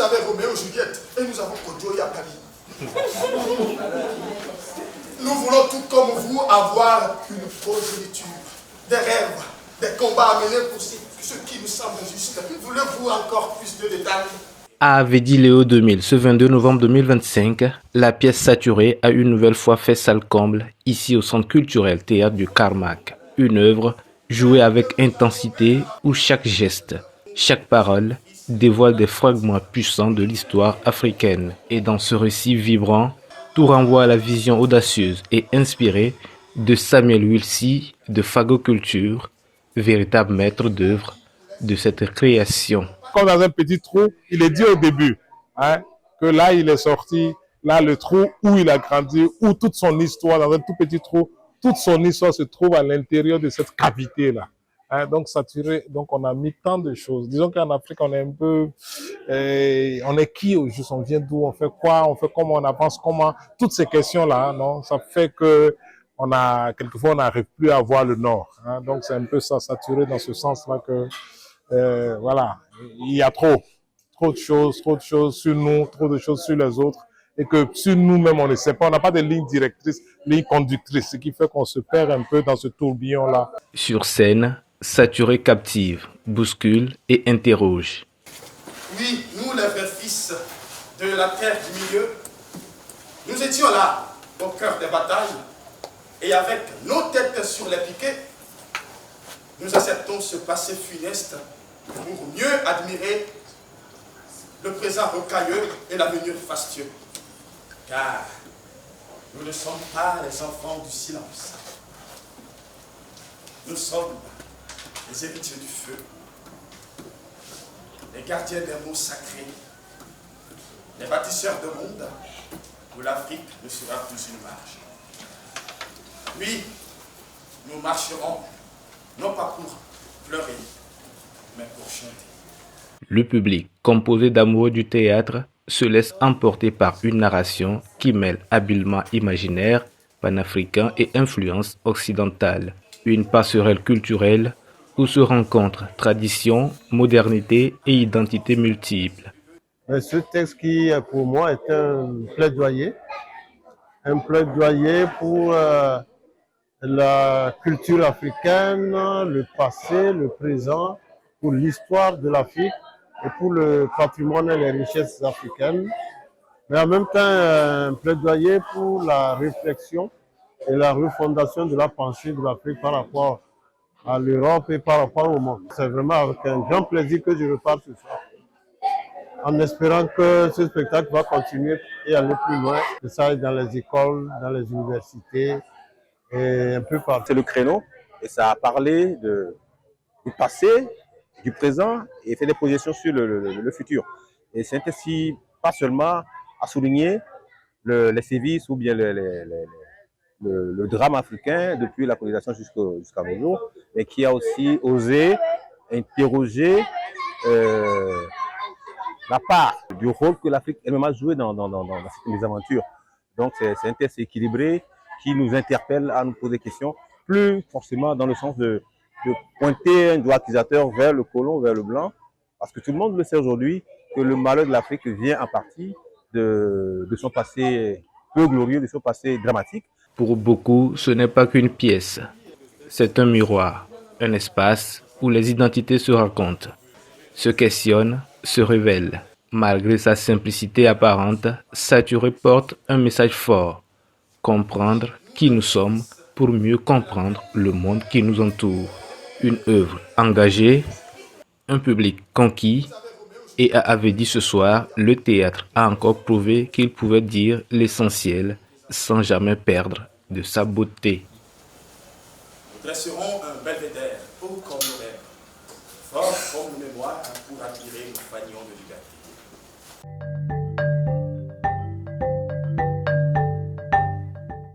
avait Roméo et Juliette et nous avons Kodjo et Akali. Nous voulons tout comme vous avoir une progéniture, des rêves, des combats à mener pour ce qui nous semble juste. Voulez-vous encore plus de détails? Avait dit Léo 2000, ce 22 novembre 2025, la pièce Saturée a une nouvelle fois fait salle comble ici au Centre culturel Théâtre du Carmack. Une œuvre jouée avec intensité où chaque geste, chaque parole dévoile des fragments puissants de l'histoire africaine. Et dans ce récit vibrant, tout renvoie à la vision audacieuse et inspirée de Samuel Wilsey de Fago Culture, véritable maître d'œuvre de cette création. Comme dans un petit trou, il est dit au début que là il est sorti, là le trou où il a grandi, où toute son histoire, dans un tout petit trou, toute son histoire se trouve à l'intérieur de cette cavité-là. Donc saturé, donc on a mis tant de choses. Disons qu'en Afrique, on est un peu, on est qui au juste, on vient d'où, on fait quoi, on fait comment, on avance comment, toutes ces questions-là, non, ça fait que quelquefois on n'arrive plus à voir le nord. Donc c'est un peu ça, saturé dans ce sens-là que voilà, il y a trop de choses sur nous, trop de choses sur les autres, et que sur nous-mêmes, on ne sait pas, on n'a pas de ligne directrice, ligne conductrice, ce qui fait qu'on se perd un peu dans ce tourbillon-là. Sur scène, Saturé captive, bouscule et interroge. Oui, nous les vrais fils de la terre du milieu, nous étions là, au cœur des batailles, et avec nos têtes sur les piquets, nous acceptons ce passé funeste pour mieux admirer le présent rocailleux et l'avenir fastueux. Car nous ne sommes pas les enfants du silence. Nous sommes les héritiers du feu, les gardiens des mots sacrés, les bâtisseurs de monde où l'Afrique ne sera plus une marche. Oui, nous marcherons, non pas pour pleurer, mais pour chanter. Le public, composé d'amoureux du théâtre, se laisse emporter par une narration qui mêle habilement imaginaire, panafricain et influence occidentale. Une passerelle culturelle où se rencontrent tradition, modernité et identité multiples. Ce texte qui, pour moi, est un plaidoyer pour la culture africaine, le passé, le présent, pour l'histoire de l'Afrique et pour le patrimoine et les richesses africaines, mais en même temps un plaidoyer pour la réflexion et la refondation de la pensée de l'Afrique par rapport à l'Europe et par rapport au monde. C'est vraiment avec un grand plaisir que je repars ce soir, en espérant que ce spectacle va continuer et aller plus loin, que ça aille dans les écoles, dans les universités et un peu partout. C'est le créneau et ça a parlé du passé, du présent et fait des projections sur le futur. Et c'est ainsi pas seulement à souligner les sévices ou bien le drame africain depuis la colonisation jusqu'à nos jours, mais qui a aussi osé interroger la part du rôle que l'Afrique elle-même a joué dans les aventures. Donc c'est un texte équilibré qui nous interpelle à nous poser des questions, plus forcément dans le sens de pointer un doigt accusateur vers le colon, vers le blanc, parce que tout le monde le sait aujourd'hui que le malheur de l'Afrique vient en partie de son passé peu glorieux, de son passé dramatique. Pour beaucoup, ce n'est pas qu'une pièce, c'est un miroir, un espace où les identités se racontent, se questionnent, se révèlent. Malgré sa simplicité apparente, Saturé porte un message fort. Comprendre qui nous sommes pour mieux comprendre le monde qui nous entoure. Une œuvre engagée, un public conquis, et à avait dit ce soir, le théâtre a encore prouvé qu'il pouvait dire l'essentiel sans jamais perdre de sa beauté. Nous dresserons un belvédère haut comme nos rêves, fort comme nos mémoires pour attirer nos fagnons de liberté.